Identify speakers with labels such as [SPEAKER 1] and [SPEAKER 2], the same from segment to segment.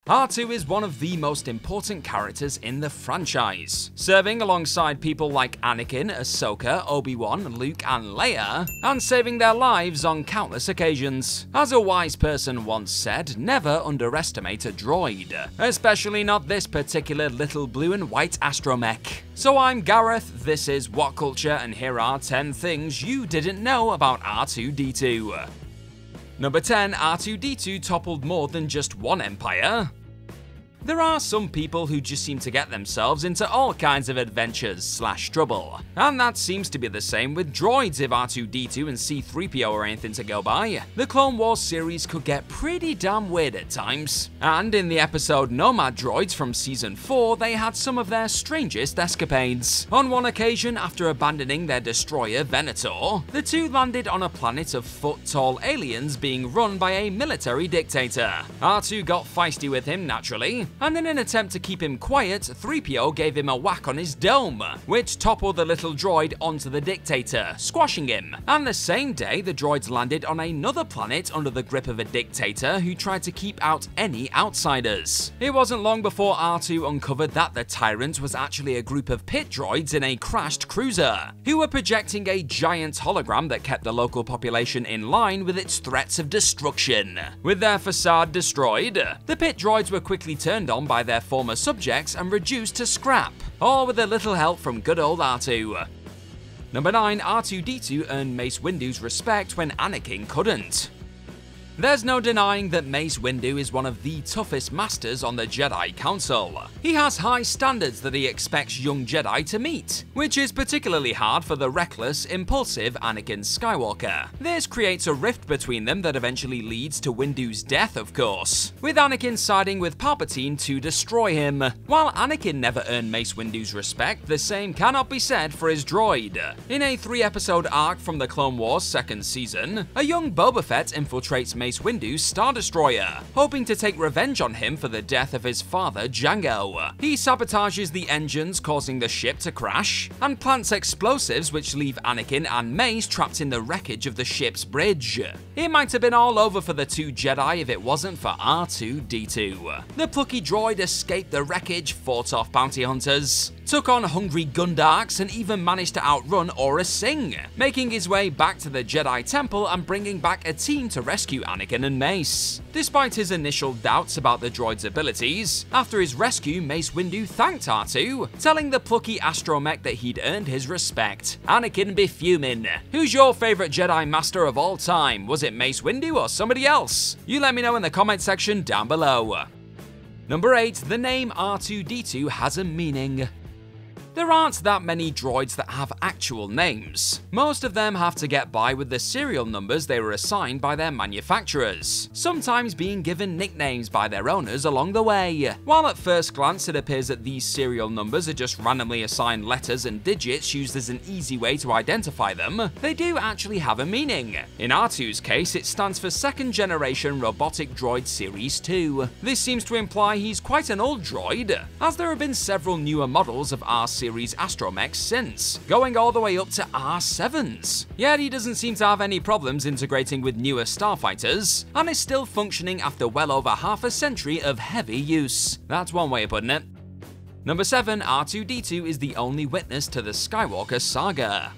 [SPEAKER 1] R2 is one of the most important characters in the franchise, serving alongside people like Anakin, Ahsoka, Obi-Wan, Luke, and Leia, and saving their lives on countless occasions. As a wise person once said, never underestimate a droid, especially not this particular little blue and white astromech. So I'm Gareth, this is What Culture, and here are 10 things you didn't know about R2-D2. Number 10. R2-D2 toppled more than just one empire. There are some people who just seem to get themselves into all kinds of adventures / trouble, and that seems to be the same with droids if R2-D2 and C-3PO are anything to go by. The Clone Wars series could get pretty damn weird at times, and in the episode Nomad Droids from Season 4, they had some of their strangest escapades. On one occasion, after abandoning their destroyer Venator, the two landed on a planet of foot-tall aliens being run by a military dictator. R2 got feisty with him naturally, and in an attempt to keep him quiet, 3PO gave him a whack on his dome, which toppled the little droid onto the dictator, squashing him. And the same day, the droids landed on another planet under the grip of a dictator who tried to keep out any outsiders. It wasn't long before R2 uncovered that the tyrant was actually a group of Pit Droids in a crashed cruiser, who were projecting a giant hologram that kept the local population in line with its threats of destruction. With their facade destroyed, the Pit Droids were quickly turned on by their former subjects and reduced to scrap, all with a little help from good old R2. Number 9. R2-D2 earned Mace Windu's respect when Anakin couldn't. There's no denying that Mace Windu is one of the toughest masters on the Jedi Council. He has high standards that he expects young Jedi to meet, which is particularly hard for the reckless, impulsive Anakin Skywalker. This creates a rift between them that eventually leads to Windu's death, of course, with Anakin siding with Palpatine to destroy him. While Anakin never earned Mace Windu's respect, the same cannot be said for his droid. In a 3-episode arc from the Clone Wars 2nd season, a young Boba Fett infiltrates Mace Windu's Star Destroyer, hoping to take revenge on him for the death of his father Jango. He sabotages the engines, causing the ship to crash, and plants explosives which leave Anakin and Mace trapped in the wreckage of the ship's bridge. It might have been all over for the two Jedi if it wasn't for R2-D2. The plucky droid escaped the wreckage, fought off bounty hunters, took on hungry Gundarks, and even managed to outrun Aurra Sing, making his way back to the Jedi Temple and bringing back a team to rescue Anakin and Mace. Despite his initial doubts about the droid's abilities, after his rescue, Mace Windu thanked R2, telling the plucky astromech that he'd earned his respect. Anakin be fuming. Who's your favorite Jedi Master of all time? Was it Mace Windu or somebody else? You let me know in the comment section down below. Number 8. The name R2-D2 has a meaning. There aren't that many droids that have actual names. Most of them have to get by with the serial numbers they were assigned by their manufacturers, sometimes being given nicknames by their owners along the way. While at first glance it appears that these serial numbers are just randomly assigned letters and digits used as an easy way to identify them, they do actually have a meaning. In R2's case, it stands for 2nd Generation Robotic Droid Series 2. This seems to imply he's quite an old droid, as there have been several newer models of R series astromechs since, going all the way up to R7s. Yet he doesn't seem to have any problems integrating with newer starfighters, and is still functioning after well over half a century of heavy use. That's one way of putting it. Number 7. R2-D2 is the only witness to the Skywalker Saga.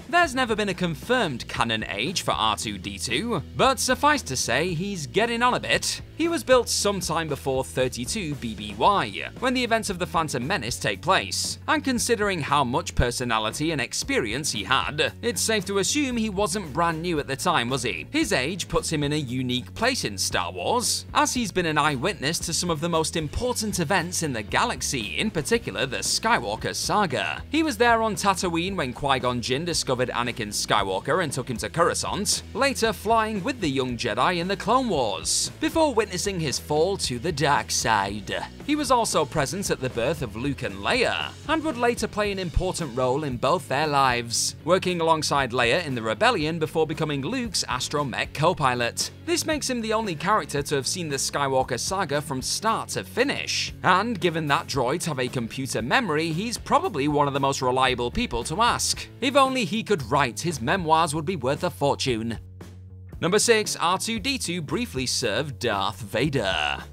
[SPEAKER 1] There's never been a confirmed canon age for R2-D2, but suffice to say he's getting on a bit. He was built sometime before 32 BBY, when the events of the Phantom Menace take place, and considering how much personality and experience he had, it's safe to assume he wasn't brand new at the time, was he? His age puts him in a unique place in Star Wars, as he's been an eyewitness to some of the most important events in the galaxy, in particular the Skywalker Saga. He was there on Tatooine when Qui-Gon Jinn discovered Anakin Skywalker and took him to Coruscant, later flying with the young Jedi in the Clone Wars, before witnessing his fall to the dark side. He was also present at the birth of Luke and Leia, and would later play an important role in both their lives, working alongside Leia in the Rebellion before becoming Luke's astromech co-pilot. This makes him the only character to have seen the Skywalker Saga from start to finish, and given that droids have a computer memory, he's probably one of the most reliable people to ask. If only he could write, his memoirs would be worth a fortune. Number 6. R2-D2 briefly served Darth Vader.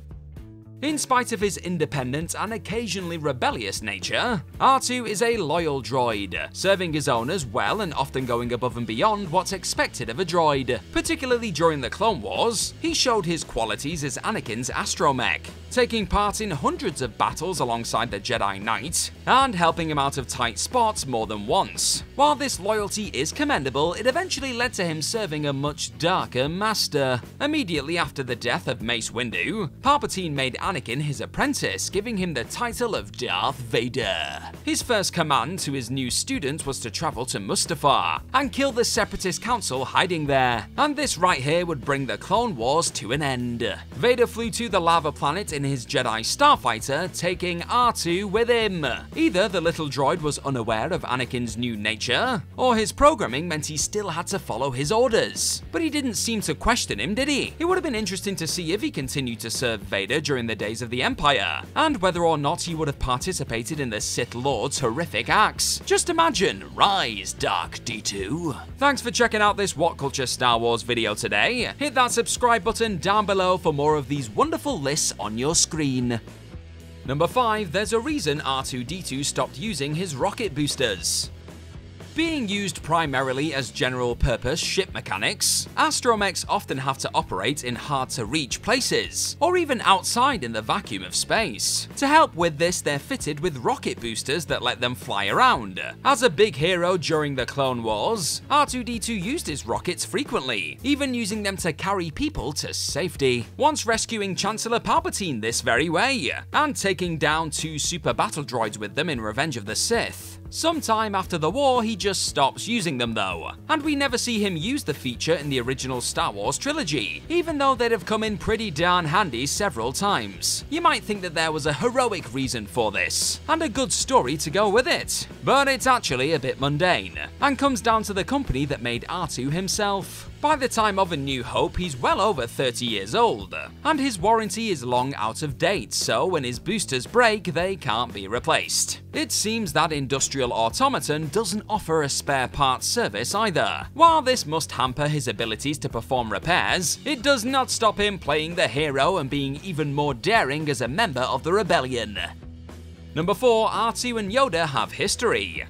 [SPEAKER 1] In spite of his independent and occasionally rebellious nature, R2 is a loyal droid, serving his owners well and often going above and beyond what's expected of a droid. Particularly during the Clone Wars, he showed his qualities as Anakin's astromech, taking part in hundreds of battles alongside the Jedi Knight, and helping him out of tight spots more than once. While this loyalty is commendable, it eventually led to him serving a much darker master. Immediately after the death of Mace Windu, Palpatine made Anakin his apprentice, giving him the title of Darth Vader. His first command to his new student was to travel to Mustafar and kill the Separatist Council hiding there, and this right here would bring the Clone Wars to an end. Vader flew to the lava planet in his Jedi starfighter, taking R2 with him. Either the little droid was unaware of Anakin's new nature, or his programming meant he still had to follow his orders. But he didn't seem to question him, did he? It would have been interesting to see if he continued to serve Vader during the days of the Empire, and whether or not he would have participated in the Sith Lord's horrific acts. Just imagine, rise, R2-D2. Thanks for checking out this What Culture Star Wars video today. Hit that subscribe button down below for more of these wonderful lists on your screen. Number 5, there's a reason R2-D2 stopped using his rocket boosters. Being used primarily as general-purpose ship mechanics, astromechs often have to operate in hard-to-reach places, or even outside in the vacuum of space. To help with this, they're fitted with rocket boosters that let them fly around. As a big hero during the Clone Wars, R2-D2 used his rockets frequently, even using them to carry people to safety, once rescuing Chancellor Palpatine this very way, and taking down 2 super battle droids with them in Revenge of the Sith. Sometime after the war, he just stops using them though, and we never see him use the feature in the original Star Wars trilogy, even though they'd have come in pretty darn handy several times. You might think that there was a heroic reason for this, and a good story to go with it, but it's actually a bit mundane, and comes down to the company that made R2 himself. By the time of A New Hope, he's well over 30 years old, and his warranty is long out of date, so when his boosters break, they can't be replaced. It seems that Industrial Automaton doesn't offer a spare parts service either. While this must hamper his abilities to perform repairs, it does not stop him playing the hero and being even more daring as a member of the rebellion. Number 4, Artu and Yoda have history.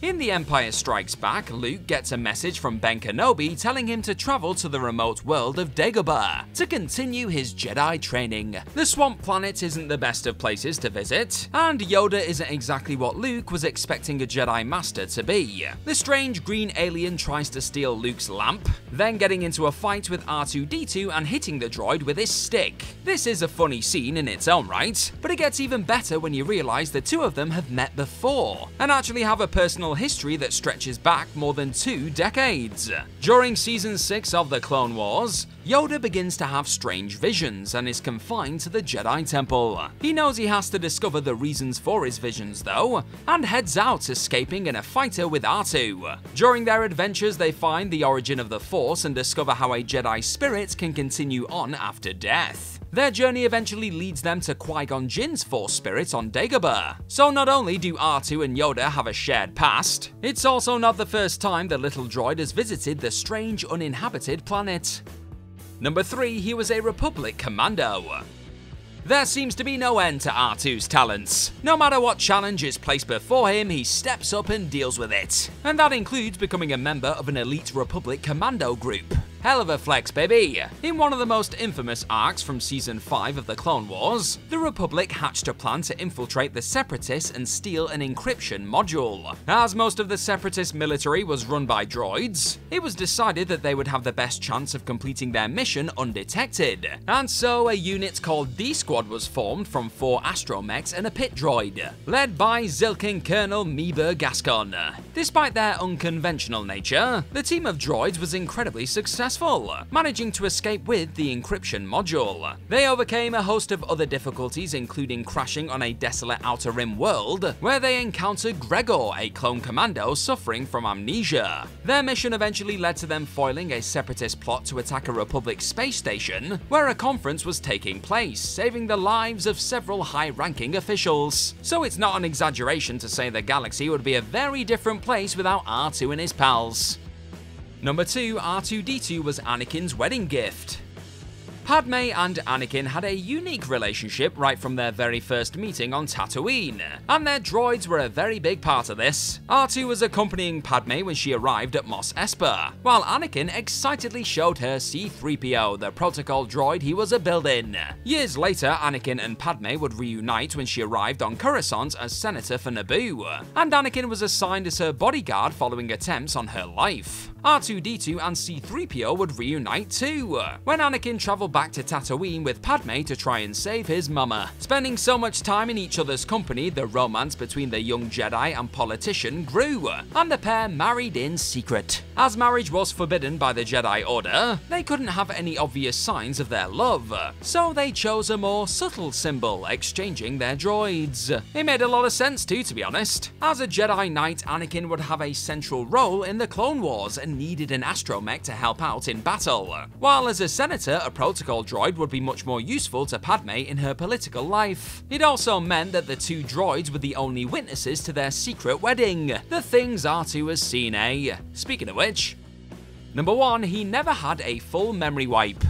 [SPEAKER 1] In The Empire Strikes Back, Luke gets a message from Ben Kenobi telling him to travel to the remote world of Dagobah to continue his Jedi training. The swamp planet isn't the best of places to visit, and Yoda isn't exactly what Luke was expecting a Jedi Master to be. The strange green alien tries to steal Luke's lamp, then getting into a fight with R2-D2 and hitting the droid with his stick. This is a funny scene in its own right, but it gets even better when you realize the two of them have met before, and actually have a personal history that stretches back more than 2 decades. During Season 6 of the Clone Wars, Yoda begins to have strange visions and is confined to the Jedi Temple. He knows he has to discover the reasons for his visions though, and heads out escaping in a fighter with R2. During their adventures, they find the origin of the Force and discover how a Jedi spirit can continue on after death. Their journey eventually leads them to Qui-Gon Jinn's Force spirit on Dagobah. So not only do R2 and Yoda have a shared past, it's also not the first time the little droid has visited the strange uninhabited planet. Number 3, he was a Republic Commando. There seems to be no end to R2's talents. No matter what challenge is placed before him, he steps up and deals with it. And that includes becoming a member of an elite Republic Commando group. Hell of a flex, baby! In one of the most infamous arcs from Season 5 of the Clone Wars, the Republic hatched a plan to infiltrate the Separatists and steal an encryption module. As most of the Separatist military was run by droids, it was decided that they would have the best chance of completing their mission undetected, and so a unit called D-Squad was formed from 4 astromechs and a pit droid, led by Zilkin Colonel Meeber Gascon. Despite their unconventional nature, the team of droids was incredibly successful, managing to escape with the encryption module. They overcame a host of other difficulties, including crashing on a desolate Outer Rim world, where they encountered Gregor, a clone commando suffering from amnesia. Their mission eventually led to them foiling a separatist plot to attack a Republic space station, where a conference was taking place, saving the lives of several high-ranking officials. So it's not an exaggeration to say the galaxy would be a very different place without R2 and his pals. Number 2, R2-D2 was Anakin's wedding gift. Padme and Anakin had a unique relationship right from their very first meeting on Tatooine, and their droids were a very big part of this. R2 was accompanying Padme when she arrived at Mos Espa, while Anakin excitedly showed her C-3PO, the protocol droid he was a-building. Years later, Anakin and Padme would reunite when she arrived on Coruscant as senator for Naboo, and Anakin was assigned as her bodyguard following attempts on her life. R2-D2 and C-3PO would reunite too, when Anakin travelled back to Tatooine with Padme to try and save his mama. Spending so much time in each other's company, the romance between the young Jedi and politician grew, and the pair married in secret. As marriage was forbidden by the Jedi Order, they couldn't have any obvious signs of their love, so they chose a more subtle symbol, exchanging their droids. It made a lot of sense too, to be honest. As a Jedi Knight, Anakin would have a central role in the Clone Wars and needed an astromech to help out in battle, while as a senator, a protocol droid would be much more useful to Padme in her political life. It also meant that the two droids were the only witnesses to their secret wedding. The things R2 has seen, eh? Speaking of which, number 1, he never had a full memory wipe.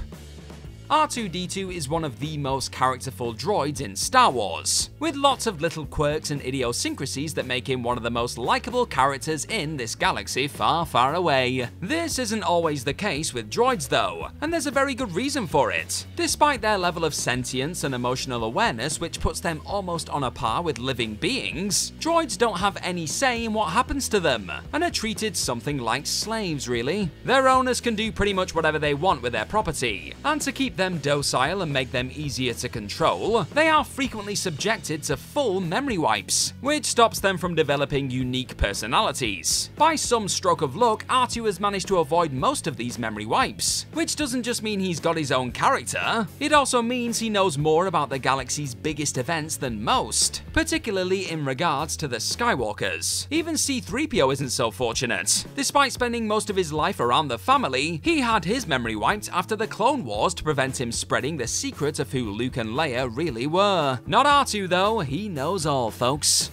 [SPEAKER 1] R2-D2 is one of the most characterful droids in Star Wars, with lots of little quirks and idiosyncrasies that make him one of the most likable characters in this galaxy far, far away. This isn't always the case with droids though, and there's a very good reason for it. Despite their level of sentience and emotional awareness, which puts them almost on a par with living beings, droids don't have any say in what happens to them, and are treated something like slaves really. Their owners can do pretty much whatever they want with their property, and to keep them docile and make them easier to control, they are frequently subjected to full memory wipes, which stops them from developing unique personalities. By some stroke of luck, R2 has managed to avoid most of these memory wipes, which doesn't just mean he's got his own character, it also means he knows more about the galaxy's biggest events than most, particularly in regards to the Skywalkers. Even C-3PO isn't so fortunate. Despite spending most of his life around the family, he had his memory wiped after the Clone Wars to prevent him spreading the secret of who Luke and Leia really were. Not R2 though, he knows all, folks.